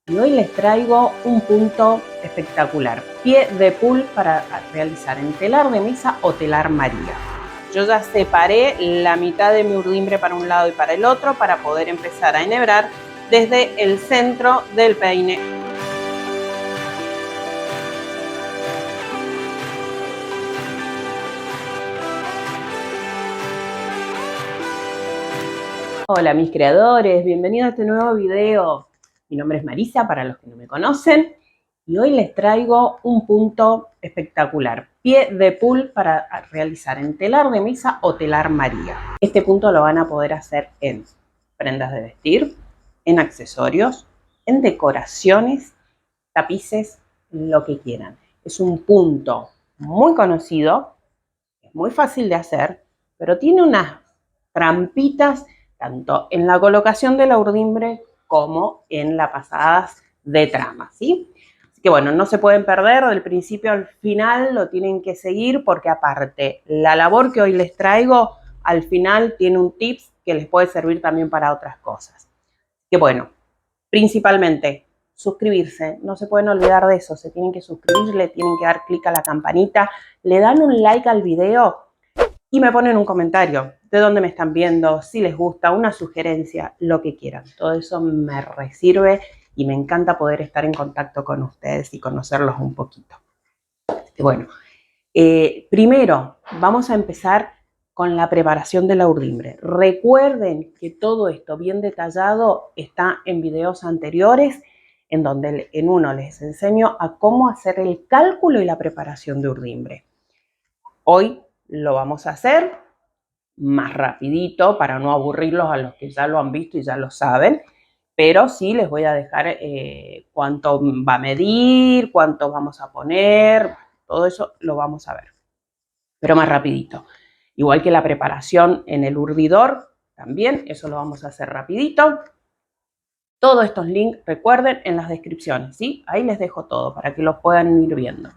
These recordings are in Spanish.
Y hoy les traigo un punto espectacular, pie de pool para realizar en telar de mesa o telar María. Yo ya separé la mitad de mi urdimbre para un lado y para el otro para poder empezar a enhebrar desde el centro del peine. Hola mis creadores, bienvenidos a este nuevo video. Mi nombre es Marisa, para los que no me conocen, y hoy les traigo un punto espectacular, pie de pool para realizar en telar de mesa o telar María. Este punto lo van a poder hacer en prendas de vestir, en accesorios, en decoraciones, tapices, lo que quieran. Es un punto muy conocido, es muy fácil de hacer, pero tiene unas trampitas tanto en la colocación de la urdimbre como en las pasadas de trama, ¿sí? Así que bueno, no se pueden perder del principio al final, lo tienen que seguir porque aparte la labor que hoy les traigo al final tiene un tips que les puede servir también para otras cosas. Que bueno, principalmente suscribirse, no se pueden olvidar de eso, se tienen que suscribir, le tienen que dar clic a la campanita, le dan un like al video y me ponen un comentario de dónde me están viendo, si les gusta, una sugerencia, lo que quieran. Todo eso me resirve y me encanta poder estar en contacto con ustedes y conocerlos un poquito. Bueno, primero vamos a empezar con la preparación de la urdimbre. Recuerden que todo esto bien detallado está en videos anteriores, en donde en uno les enseño a cómo hacer el cálculo y la preparación de urdimbre. Hoy lo vamos a hacer más rapidito para no aburrirlos a los que ya lo han visto y ya lo saben, pero sí les voy a dejar cuánto va a medir, cuánto vamos a poner, todo eso lo vamos a ver, pero más rapidito. Igual que la preparación en el urdidor, también eso lo vamos a hacer rapidito. Todos estos links, recuerden, en las descripciones, ¿sí? Ahí les dejo todo para que los puedan ir viendo.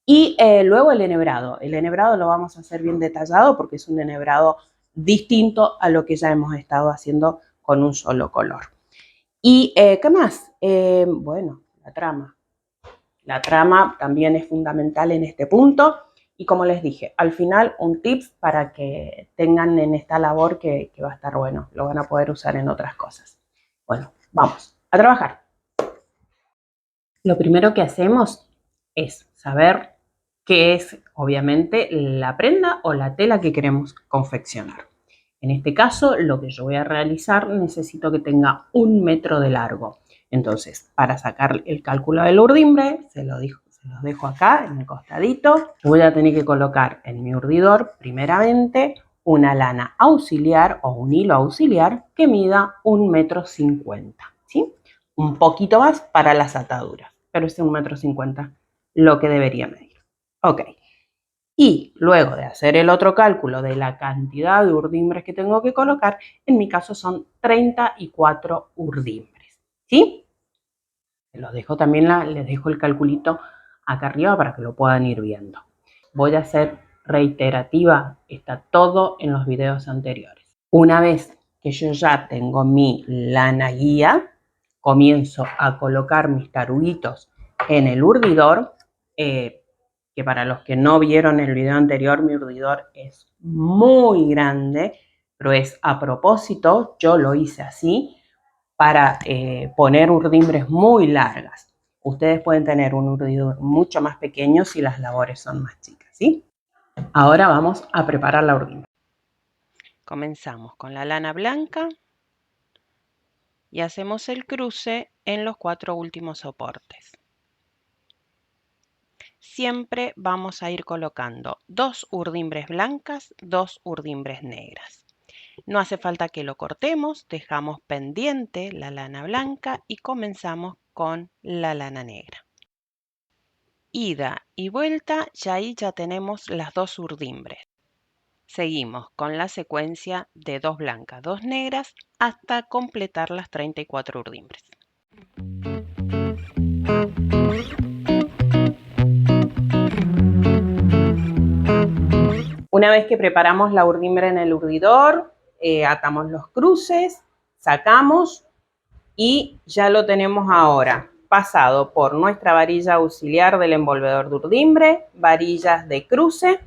Y luego el enhebrado. El enhebrado lo vamos a hacer bien detallado porque es un enhebrado distinto a lo que ya hemos estado haciendo con un solo color. ¿Y qué más? Bueno, la trama. La trama también es fundamental en este punto. Y como les dije, al final un tips para que tengan en esta labor que va a estar bueno. Lo van a poder usar en otras cosas. Bueno, vamos a trabajar. Lo primero que hacemos es saber qué es, obviamente, la prenda o la tela que queremos confeccionar. En este caso, lo que yo voy a realizar, necesito que tenga 1 metro de largo. Entonces, para sacar el cálculo del urdimbre, se los dejo acá en el costadito. Voy a tener que colocar en mi urdidor, primeramente, una lana auxiliar o un hilo auxiliar que mida 1,50 m, ¿sí? Un poquito más para las ataduras, pero es 1,50 m lo que debería medir. Ok. Y luego de hacer el otro cálculo de la cantidad de urdimbres que tengo que colocar, en mi caso son 34 urdimbres, ¿sí? Les dejo el calculito acá arriba para que lo puedan ir viendo. Voy a ser reiterativa, está todo en los videos anteriores. Una vez que yo ya tengo mi lana guía, comienzo a colocar mis taruguitos en el urdidor, que para los que no vieron el video anterior, mi urdidor es muy grande, pero es a propósito, yo lo hice así, para poner urdimbres muy largas. Ustedes pueden tener un urdidor mucho más pequeño si las labores son más chicas, ¿sí? Ahora vamos a preparar la urdimbre. Comenzamos con la lana blanca y hacemos el cruce en los 4 últimos soportes. Siempre vamos a ir colocando 2 urdimbres blancas, 2 urdimbres negras. No hace falta que lo cortemos, dejamos pendiente la lana blanca y comenzamos con la lana negra. Ida y vuelta, y ahí ya tenemos las 2 urdimbres. Seguimos con la secuencia de 2 blancas, 2 negras, hasta completar las 34 urdimbres. Una vez que preparamos la urdimbre en el urdidor, atamos los cruces, sacamos y ya lo tenemos ahora pasado por nuestra varilla auxiliar del envolvedor de urdimbre, varillas de cruce,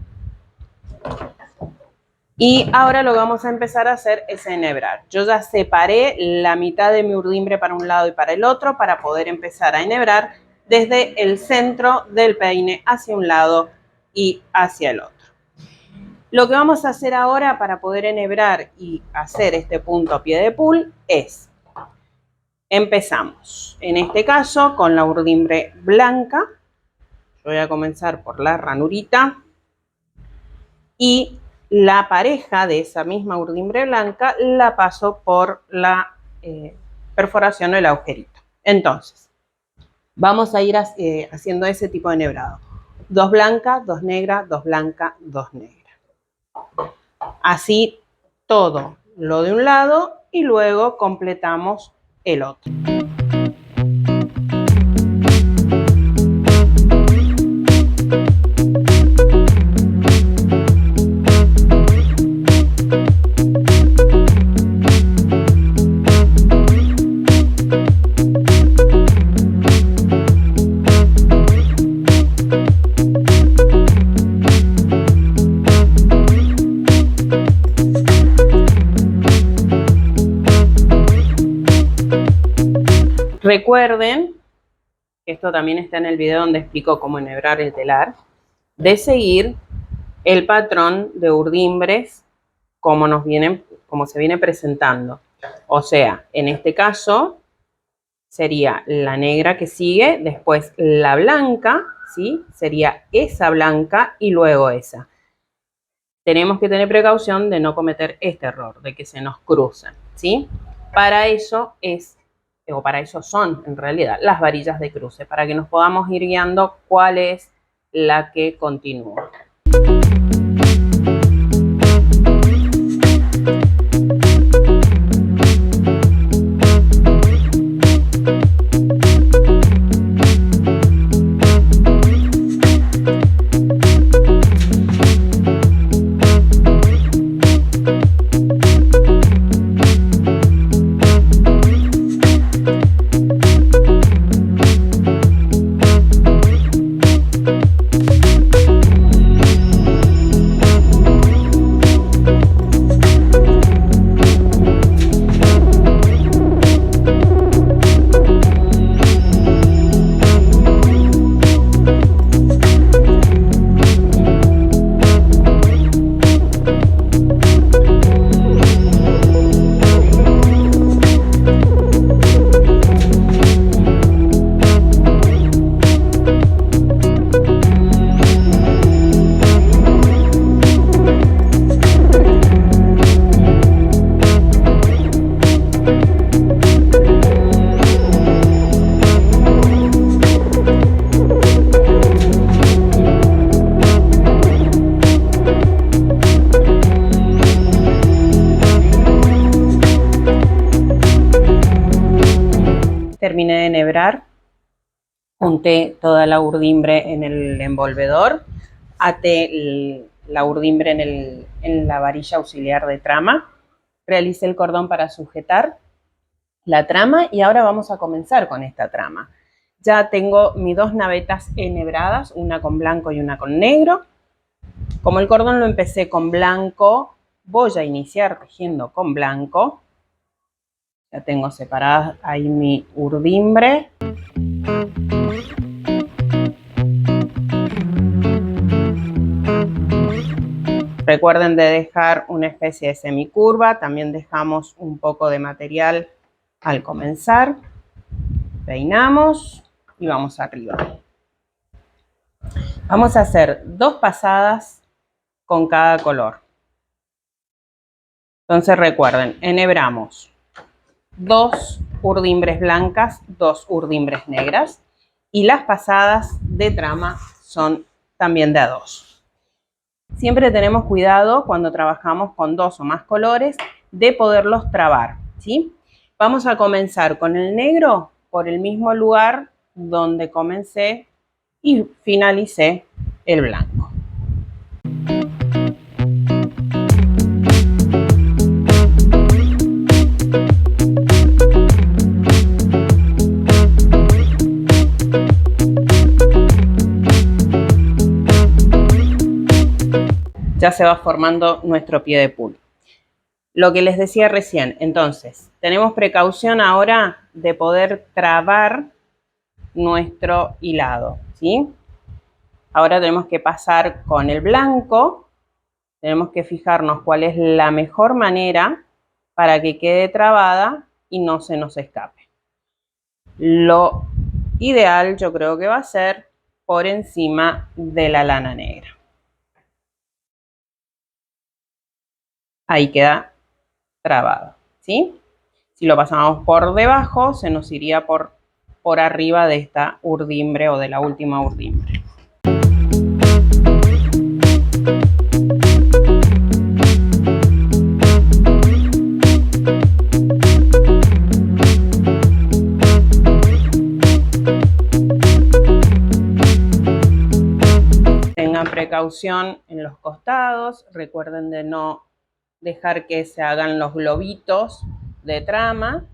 y ahora lo que vamos a empezar a hacer es enhebrar. Yo ya separé la mitad de mi urdimbre para un lado y para el otro para poder empezar a enhebrar desde el centro del peine hacia un lado y hacia el otro. Lo que vamos a hacer ahora para poder enhebrar y hacer este punto pie de pool es, empezamos en este caso con la urdimbre blanca. Yo voy a comenzar por la ranurita y la pareja de esa misma urdimbre blanca la paso por la perforación o el agujerito. Entonces, vamos a ir haciendo ese tipo de enhebrado. 2 blancas, 2 negras, 2 blancas, 2 negras. Así todo lo de un lado y luego completamos el otro. Recuerden, que esto también está en el video donde explico cómo enhebrar el telar, de seguir el patrón de urdimbres como se viene presentando. O sea, en este caso sería la negra que sigue, después la blanca, ¿sí? Sería esa blanca y luego esa. Tenemos que tener precaución de no cometer este error, de que se nos crucen, ¿sí? Para eso son en realidad las varillas de cruce, para que nos podamos ir guiando cuál es la que continúa. Terminé de enhebrar, junté toda la urdimbre en el envolvedor, até la urdimbre en la varilla auxiliar de trama, realicé el cordón para sujetar la trama y ahora vamos a comenzar con esta trama. Ya tengo mis 2 navetas enhebradas, una con blanco y una con negro. Como el cordón lo empecé con blanco, voy a iniciar tejiendo con blanco. Ya tengo separada ahí mi urdimbre. Recuerden de dejar una especie de semicurva. También dejamos un poco de material al comenzar. Peinamos y vamos arriba. Vamos a hacer 2 pasadas con cada color. Entonces recuerden, enhebramos 2 urdimbres blancas, 2 urdimbres negras y las pasadas de trama son también de a 2. Siempre tenemos cuidado cuando trabajamos con 2 o más colores de poderlos trabar, ¿sí? Vamos a comenzar con el negro por el mismo lugar donde comencé y finalicé el blanco. ya se va formando nuestro pie de pool. Lo que les decía recién, entonces, tenemos precaución ahora de poder trabar nuestro hilado, ¿sí? Ahora tenemos que pasar con el blanco, tenemos que fijarnos cuál es la mejor manera para que quede trabada y no se nos escape. Lo ideal yo creo que va a ser por encima de la lana negra. Ahí queda trabado, ¿sí? Si lo pasamos por debajo, se nos iría por arriba de esta urdimbre o de la última urdimbre. Tengan precaución en los costados, recuerden de no dejar que se hagan los globitos de trama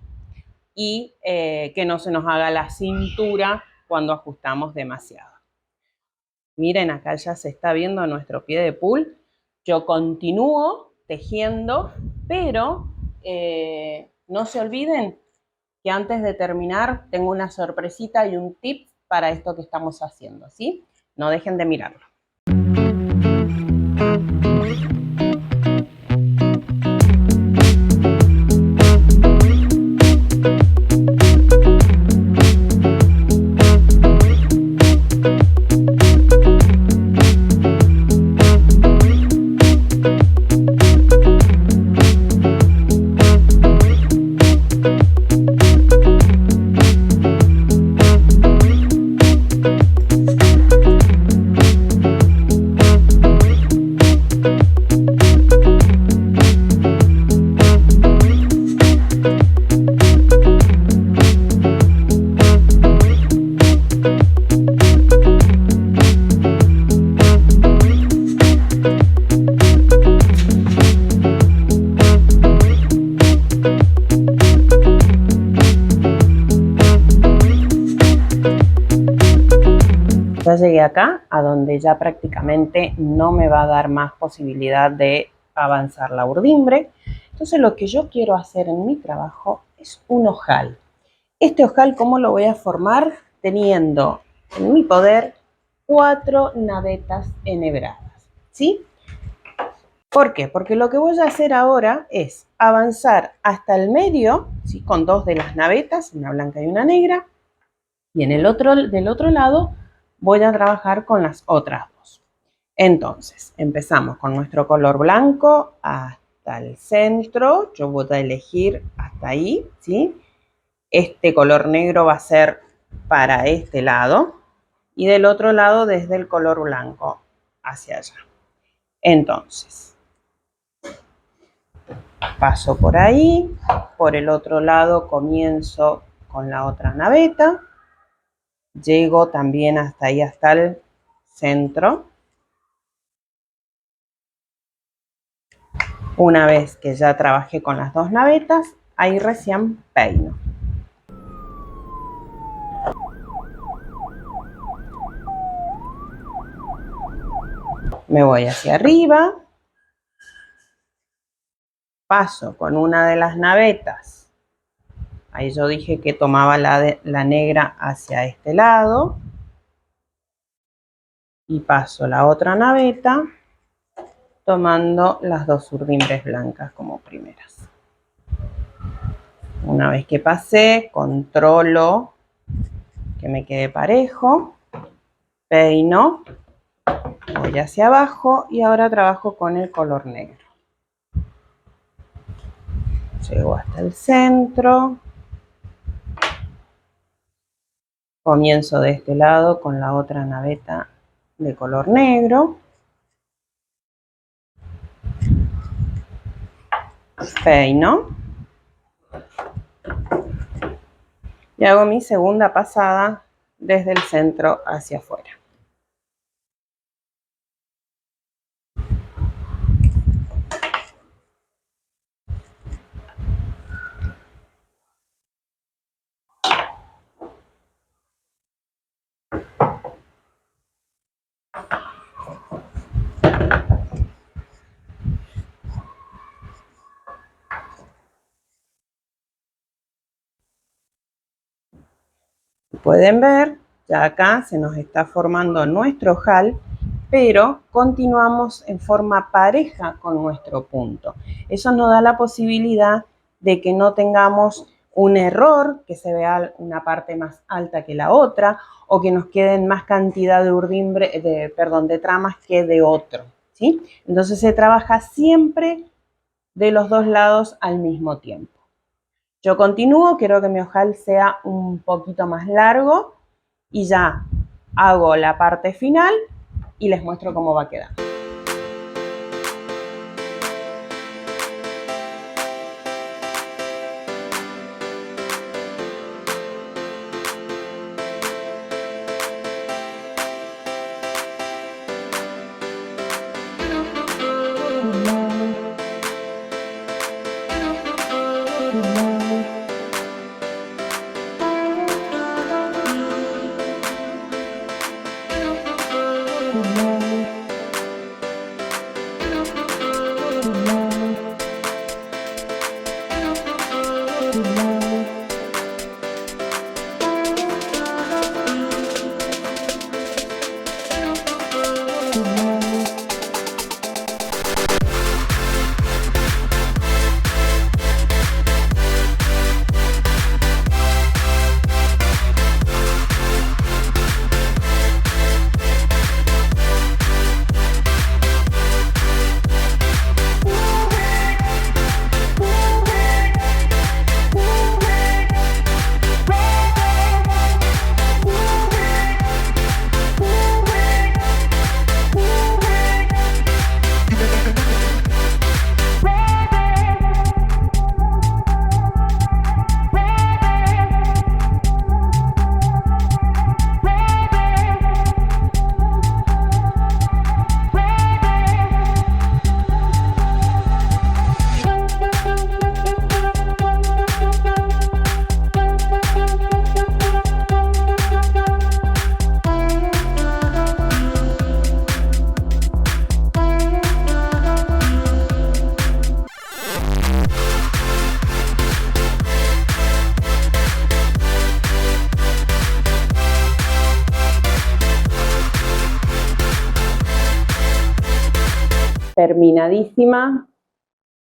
y que no se nos haga la cintura cuando ajustamos demasiado. Miren, acá ya se está viendo nuestro pie de pool. Yo continúo tejiendo, pero no se olviden que antes de terminar tengo una sorpresita y un tip para esto que estamos haciendo, ¿sí? No dejen de mirarlo. Ya llegué acá, a donde ya prácticamente no me va a dar más posibilidad de avanzar la urdimbre. Entonces lo que yo quiero hacer en mi trabajo es un ojal. Este ojal, ¿cómo lo voy a formar? Teniendo en mi poder 4 navetas enhebradas, ¿sí? ¿Por qué? Porque lo que voy a hacer ahora es avanzar hasta el medio, ¿sí? Con 2 de las navetas, una blanca y una negra, y del otro lado voy a trabajar con las otras 2. Entonces, empezamos con nuestro color blanco hasta el centro. Yo voy a elegir hasta ahí, ¿sí? Este color negro va a ser para este lado y del otro lado desde el color blanco hacia allá. Entonces, paso por ahí, por el otro lado comienzo con la otra naveta. Llego también hasta ahí, hasta el centro. Una vez que ya trabajé con las 2 navetas, ahí recién peino. Me voy hacia arriba. Paso con una de las navetas. Ahí yo dije que tomaba la negra hacia este lado. Y paso la otra naveta tomando las 2 urdimbres blancas como primeras. Una vez que pasé, controlo que me quede parejo, peino, voy hacia abajo y ahora trabajo con el color negro. Llego hasta el centro, comienzo de este lado con la otra naveta de color negro, peino y hago mi segunda pasada desde el centro hacia afuera. Pueden ver, ya acá se nos está formando nuestro ojal, pero continuamos en forma pareja con nuestro punto. Eso nos da la posibilidad de que no tengamos un error, que se vea una parte más alta que la otra, o que nos queden más cantidad de urdimbre, de tramas que de otro, ¿sí? Entonces se trabaja siempre de los dos lados al mismo tiempo. Yo continúo, quiero que mi ojal sea un poquito más largo y ya hago la parte final y les muestro cómo va a quedar. Terminadísima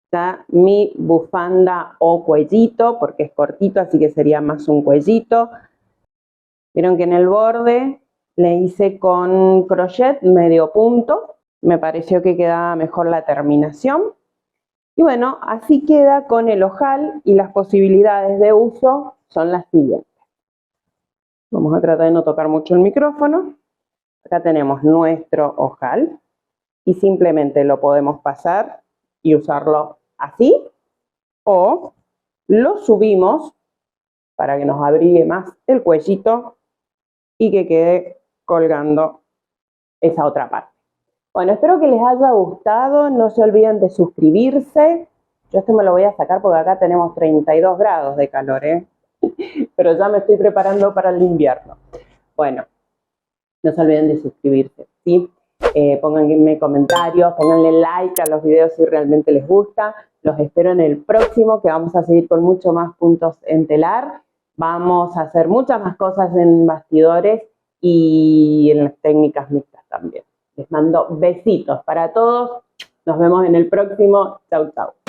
está mi bufanda o cuellito, porque es cortito, así que sería más un cuellito. Vieron que en el borde le hice con crochet medio punto, me pareció que quedaba mejor la terminación. Y bueno, así queda con el ojal y las posibilidades de uso son las siguientes. Vamos a tratar de no tocar mucho el micrófono. Acá tenemos nuestro ojal y simplemente lo podemos pasar y usarlo así, o lo subimos para que nos abrigue más el cuellito y que quede colgando esa otra parte. Bueno, espero que les haya gustado, no se olviden de suscribirse. Yo este me lo voy a sacar porque acá tenemos 32 grados de calor, pero ya me estoy preparando para el invierno. Bueno, no se olviden de suscribirse, ¿sí? Pónganme comentarios, pónganle like a los videos si realmente les gusta. Los espero en el próximo, que vamos a seguir con mucho más puntos en telar. Vamos a hacer muchas más cosas en bastidores y en las técnicas mixtas también. Les mando besitos para todos. Nos vemos en el próximo. Chau, chau.